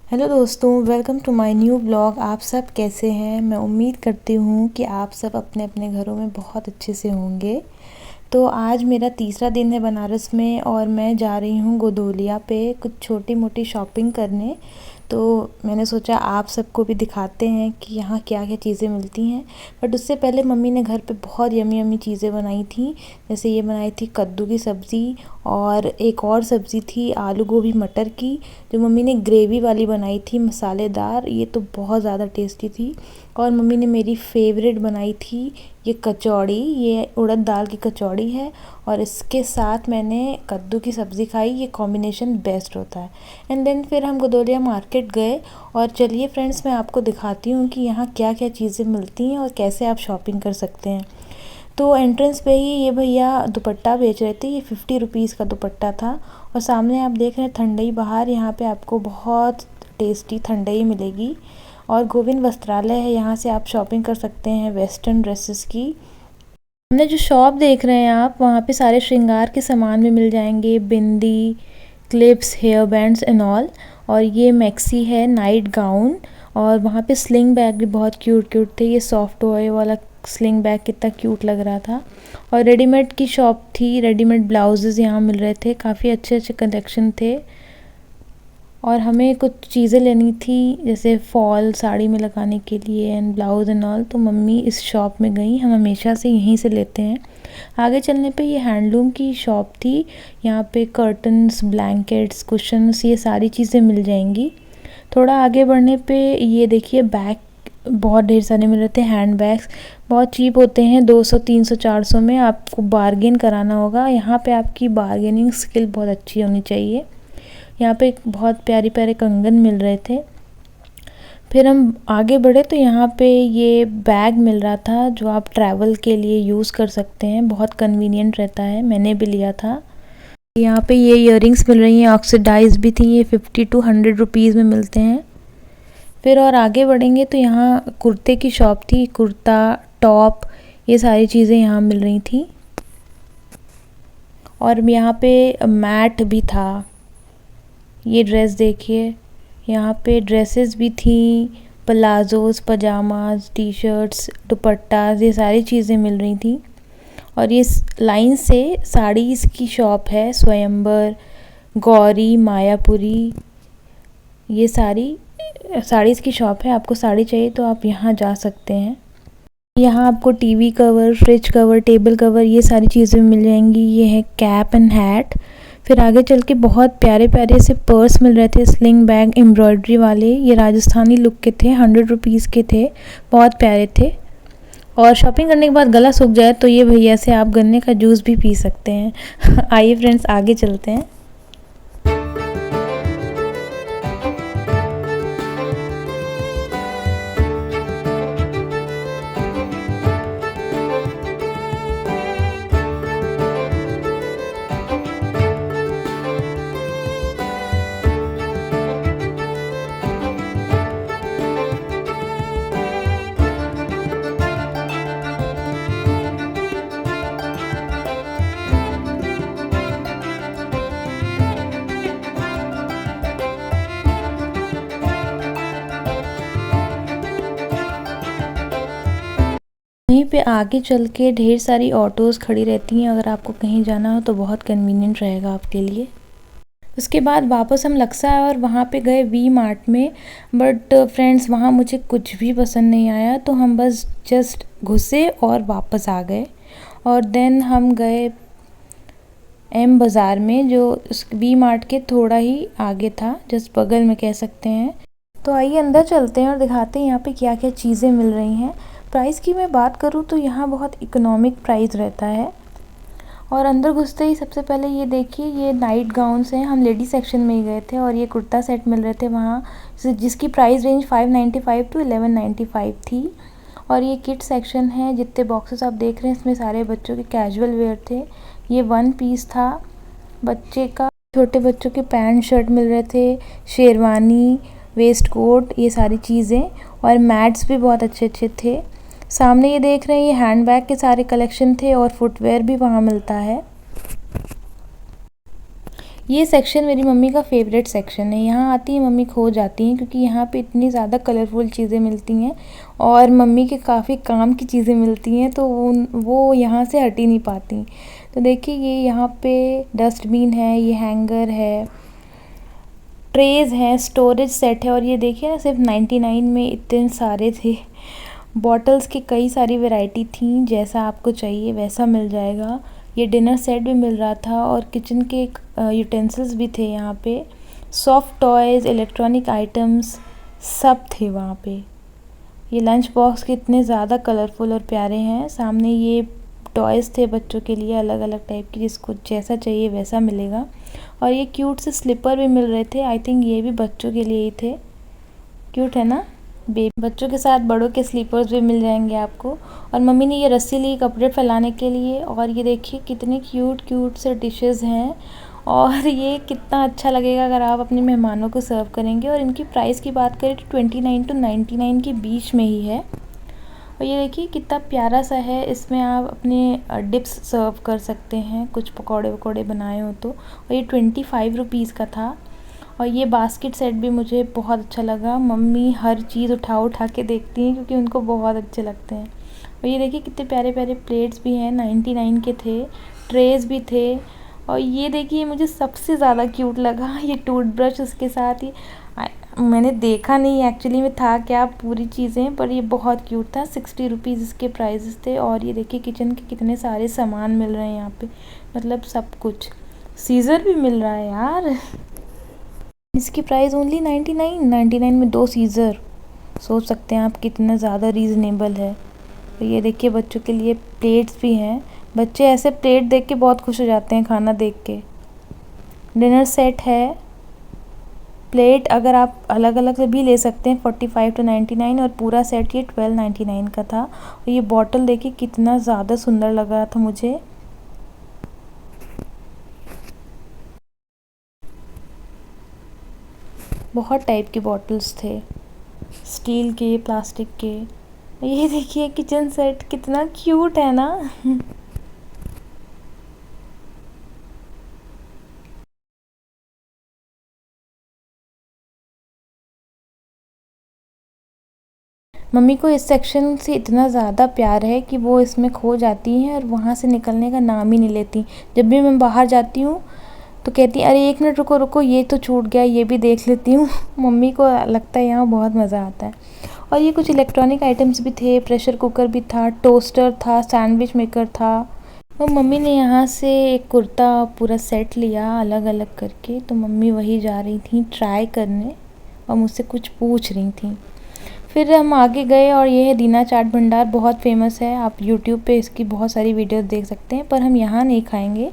Hello दोस्तों, welcome to my new blog. आप सब कैसे हैं? मैं उम्मीद करती हूँ कि आप सब अपने अपने घरों में बहुत अच्छे से होंगे। तो आज मेरा तीसरा दिन है बनारस में और मैं जा रही हूँ गोदोलिया पे कुछ छोटी मोटी शॉपिंग करने। तो मैंने सोचा आप सबको भी दिखाते हैं कि यहाँ क्या क्या चीज़ें मिलती हैं। बट उससे पहले मम्मी ने घर पे बहुत यमी यमी चीज़ें बनाई थी। जैसे ये बनाई थी कद्दू की सब्ज़ी और एक और सब्ज़ी थी आलू गोभी मटर की, जो मम्मी ने ग्रेवी वाली बनाई थी मसालेदार। ये तो बहुत ज़्यादा टेस्टी थी। और मम्मी ने मेरी फेवरेट बनाई थी ये कचौड़ी, ये उड़द दाल की कचौड़ी है और इसके साथ मैंने कद्दू की सब्ज़ी खाई। ये कॉम्बिनेशन बेस्ट होता है। एंड देन फिर हम गोदोलिया मार्केट गए और चलिए फ्रेंड्स, मैं आपको दिखाती हूँ कि यहाँ क्या क्या चीज़ें मिलती हैं और कैसे आप शॉपिंग कर सकते हैं। तो एंट्रेंस पे ही ये भैया दुपट्टा बेच रहे थे। ये 50 रुपीज़ का दुपट्टा था और सामने आप देख रहे हैं ठंडई बाहर। यहाँ पे आपको बहुत टेस्टी ठंडई मिलेगी। और गोविंद वस्त्रालय है, यहाँ से आप शॉपिंग कर सकते हैं वेस्टर्न ड्रेसेस की। हमने जो शॉप देख रहे हैं आप, वहाँ पे सारे श्रृंगार के सामान भी मिल जाएंगे, bindi, clips, hair bands and all. और ये मैक्सी है नाइट गाउन। और वहाँ पे स्लिंग बैग भी बहुत क्यूट क्यूट थे। ये सॉफ्ट टॉय वाला स्लिंग बैग कितना क्यूट लग रहा था। और रेडीमेड की शॉप थी, रेडीमेड ब्लाउजेज़ यहाँ मिल रहे थे, काफ़ी अच्छे अच्छे कलेक्शन थे। और हमें कुछ चीज़ें लेनी थी जैसे फॉल साड़ी में लगाने के लिए एंड ब्लाउज एंड ऑल। तो मम्मी इस शॉप में गई, हम हमेशा से यहीं से लेते हैं। आगे चलने पे ये हैंडलूम की शॉप थी। यहाँ पे कर्टन्स, ब्लैंकेट्स, कुशन्स, ये सारी चीज़ें मिल जाएंगी। थोड़ा आगे बढ़ने पे ये देखिए बैग बहुत ढेर सारे मिल रहे थे। हैंड बैग्स बहुत चीप होते हैं, 200, 300, 400 में। आपको बार्गेन कराना होगा। यहाँ पे आपकी बार्गेनिंग स्किल बहुत अच्छी होनी चाहिए। यहाँ पे बहुत प्यारे प्यारे कंगन मिल रहे थे। फिर हम आगे बढ़े तो यहाँ पे ये बैग मिल रहा था जो आप ट्रैवल के लिए यूज़ कर सकते हैं, बहुत कन्वीनियंट रहता है, मैंने भी लिया था। यहाँ पे ये इयररिंग्स मिल रही हैं, ऑक्सीडाइज भी थी। ये 50 to 100 रुपीज़ में मिलते हैं। फिर और आगे बढ़ेंगे तो यहाँ कुर्ते की शॉप थी, कुर्ता, टॉप, ये सारी चीज़ें यहाँ मिल रही थी। और यहाँ पे मैट भी था। ये ड्रेस देखिए, यहाँ पे ड्रेसेस भी थी, प्लाजोस, पजामाज, टी शर्ट्स, दुपट्टास, ये सारी चीज़ें मिल रही थी। और ये लाइन से साड़ीज़ की शॉप है, स्वयंवर, गौरी, मायापुरी, ये सारी साड़ीज़ की शॉप है। आपको साड़ी चाहिए तो आप यहाँ जा सकते हैं। यहाँ आपको TV cover, fridge cover, table cover, ये सारी चीज़ें मिल जाएंगी। ये है कैप एंड हैट। फिर आगे चल के बहुत प्यारे प्यारे से पर्स मिल रहे थे, स्लिंग बैग एम्ब्रॉयडरी वाले। ये राजस्थानी लुक के थे, 100 रुपीज़ के थे, बहुत प्यारे थे। और शॉपिंग करने के बाद गला सूख जाए तो ये भैया से आप गन्ने का जूस भी पी सकते हैं। आइए फ्रेंड्स, आगे चलते हैं। वहीं पे आगे चल के ढेर सारी ऑटोज़ खड़ी रहती हैं। अगर आपको कहीं जाना हो तो बहुत कन्वीनियंट रहेगा आपके लिए। उसके बाद वापस हम लक्सा और वहाँ पे गए वी मार्ट में। बट फ्रेंड्स, वहाँ मुझे कुछ भी पसंद नहीं आया, तो हम बस जस्ट घुसे और वापस आ गए। और देन हम गए एम बाज़ार में, जो उस वी मार्ट के थोड़ा ही आगे था, जस्ट बगल में कह सकते हैं। तो आइए अंदर चलते हैं और दिखाते हैं यहाँ पे क्या क्या चीज़ें मिल रही हैं। प्राइस की मैं बात करूँ तो यहाँ बहुत इकोनॉमिक प्राइस रहता है। और अंदर घुसते ही सबसे पहले ये देखिए, ये नाइट गाउन्स हैं। हम लेडी सेक्शन में ही गए थे और ये कुर्ता सेट मिल रहे थे वहाँ, जिसकी प्राइस रेंज 595 to 1195 थी। और ये किड सेक्शन है। जितने बॉक्सेस आप देख रहे हैं इसमें सारे बच्चों के कैजुअल वेयर थे। ये 1 पीस था बच्चे का। छोटे बच्चों के पैंट शर्ट मिल रहे थे, शेरवानी, वेस्ट कोट, ये सारी चीज़ें। और मैट्स भी बहुत अच्छे अच्छे थे। सामने ये देख रहे हैं, ये हैंडबैग के सारे कलेक्शन थे और फुटवेयर भी वहाँ मिलता है। ये सेक्शन मेरी मम्मी का फेवरेट सेक्शन है। यहाँ आती है मम्मी खो जाती हैं, क्योंकि यहाँ पे इतनी ज़्यादा कलरफुल चीज़ें मिलती हैं और मम्मी के काफ़ी काम की चीज़ें मिलती हैं, तो वो यहाँ से हट ही नहीं पाती। तो देखिए ये यहाँ पे डस्टबिन है, ये हैंगर है, ट्रेज़ हैं, स्टोरेज सेट है, और ये देखिए ना सिर्फ 99 में इतने सारे थे। बॉटल्स की कई सारी वैरायटी थी, जैसा आपको चाहिए वैसा मिल जाएगा। ये डिनर सेट भी मिल रहा था और किचन के यूटेंसिल्स भी थे यहाँ पे। सॉफ्ट टॉयज़, इलेक्ट्रॉनिक आइटम्स सब थे वहाँ पे। ये लंच बॉक्स कितने ज़्यादा कलरफुल और प्यारे हैं। सामने ये टॉयज़ थे बच्चों के लिए अलग अलग टाइप की, जिसको जैसा चाहिए वैसा मिलेगा। और ये क्यूट से स्लीपर भी मिल रहे थे। आई थिंक ये भी बच्चों के लिए ही थे। क्यूट है ना। बच्चों के साथ बड़ों के स्लीपर्स भी मिल जाएंगे आपको। और मम्मी ने ये रस्सी ली कपड़े फैलाने के लिए। और ये देखिए कितने क्यूट क्यूट से डिशेस हैं, और ये कितना अच्छा लगेगा अगर आप अपने मेहमानों को सर्व करेंगे। और इनकी प्राइस की बात करें तो 29 to 99 के बीच में ही है। और ये देखिए कितना प्यारा सा है, इसमें आप अपने डिप्स सर्व कर सकते हैं, कुछ पकौड़े वकौड़े बनाए हो तो। और ये 25 रुपीज़ का था। और ये बास्केट सेट भी मुझे बहुत अच्छा लगा। मम्मी हर चीज़ उठा उठा के देखती हैं, क्योंकि उनको बहुत अच्छे लगते हैं। और ये देखिए कितने प्यारे प्यारे प्लेट्स भी हैं, 99 के थे। ट्रेज़ भी थे। और ये देखिए मुझे सबसे ज़्यादा क्यूट लगा ये टूथब्रश, उसके साथ ही मैंने देखा नहीं एक्चुअली में था क्या पूरी चीज़ें, पर ये बहुत क्यूट था। 60 रुपीज़ इसके प्राइजेस थे। और ये देखिए किचन के कितने सारे सामान मिल रहे हैं यहाँ पे, मतलब सब कुछ। सीज़र भी मिल रहा है यार। इसकी प्राइस ओनली 99 में 2 सीज़र। सोच सकते हैं आप कितना ज़्यादा रीज़नेबल है। तो ये देखिए बच्चों के लिए प्लेट्स भी हैं। बच्चे ऐसे प्लेट देख के बहुत खुश हो जाते हैं खाना देख के। डिनर सेट है। प्लेट अगर आप अलग अलग से भी ले सकते हैं 45 to 99, और पूरा सेट ये 12.99 का था। और ये बॉटल देखिए कितना ज़्यादा सुंदर लग रहा था मुझे। बहुत टाइप के बॉटल्स थे, स्टील के, प्लास्टिक के। ये देखिए किचन सेट कितना क्यूट है ना। मम्मी को इस सेक्शन से इतना ज़्यादा प्यार है कि वो इसमें खो जाती हैं और वहाँ से निकलने का नाम ही नहीं लेती। जब भी मैं बाहर जाती हूँ तो कहती अरे 1 मिनट रुको रुको, ये तो छूट गया, ये भी देख लेती हूँ। मम्मी को लगता है यहाँ बहुत मज़ा आता है। और ये कुछ इलेक्ट्रॉनिक आइटम्स भी थे, प्रेशर कुकर भी था, टोस्टर था, सैंडविच मेकर था। और मम्मी ने यहाँ से एक कुर्ता पूरा सेट लिया अलग अलग करके, तो मम्मी वही जा रही थी ट्राई करने और मुझसे कुछ पूछ रही थी। फिर हम आगे गए और ये है दीना चाट भंडार, बहुत फेमस है। आप यूट्यूब पे इसकी बहुत सारी वीडियोस देख सकते हैं, पर हम यहाँ नहीं खाएंगे,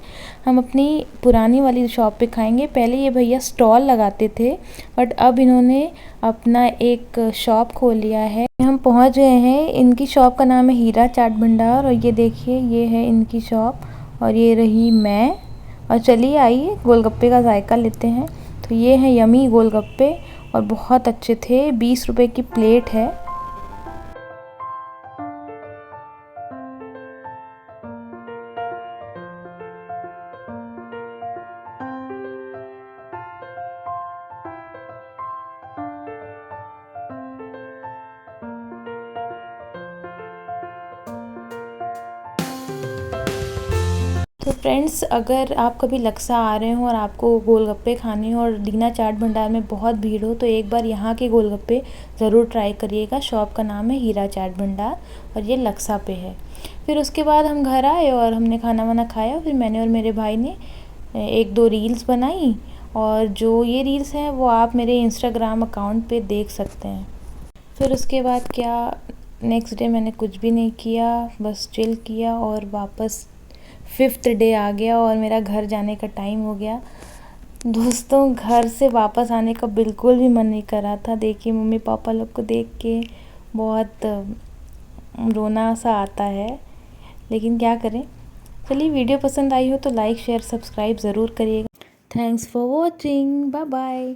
हम अपनी पुरानी वाली शॉप पे खाएंगे। पहले ये भैया स्टॉल लगाते थे, बट अब इन्होंने अपना एक शॉप खोल लिया है। हम पहुँच गए हैं, इनकी शॉप का नाम है हीरा चाट भंडार। और ये देखिए ये है इनकी शॉप, और ये रही मैं। और चलिए आइए गोलगप्पे का जायका लेते हैं। तो ये है यमी गोलगप्पे, और बहुत अच्छे थे। 20 रुपए की प्लेट है। तो फ्रेंड्स, अगर आप कभी लक्सा आ रहे हो और आपको गोलगप्पे खाने हो और दीना चाट भंडार में बहुत भीड़ हो, तो एक बार यहाँ के गोलगप्पे ज़रूर ट्राई करिएगा। शॉप का नाम है हीरा चाट भंडार और ये लक्सा पे है। फिर उसके बाद हम घर आए और हमने खाना वाना खाया। फिर मैंने और मेरे भाई ने 1-2 रील्स बनाई, और जो ये रील्स हैं वो आप मेरे इंस्टाग्राम अकाउंट पे देख सकते हैं। फिर उसके बाद क्या, नेक्स्ट डे मैंने कुछ भी नहीं किया, बस चिल किया और वापस 5th डे आ गया और मेरा घर जाने का टाइम हो गया। दोस्तों, घर से वापस आने का बिल्कुल भी मन नहीं कर रहा था। देखिए मम्मी पापा लोग को देख के बहुत रोना सा आता है, लेकिन क्या करें। चलिए, वीडियो पसंद आई हो तो लाइक शेयर सब्सक्राइब ज़रूर करिएगा। Thanks for watching, bye bye.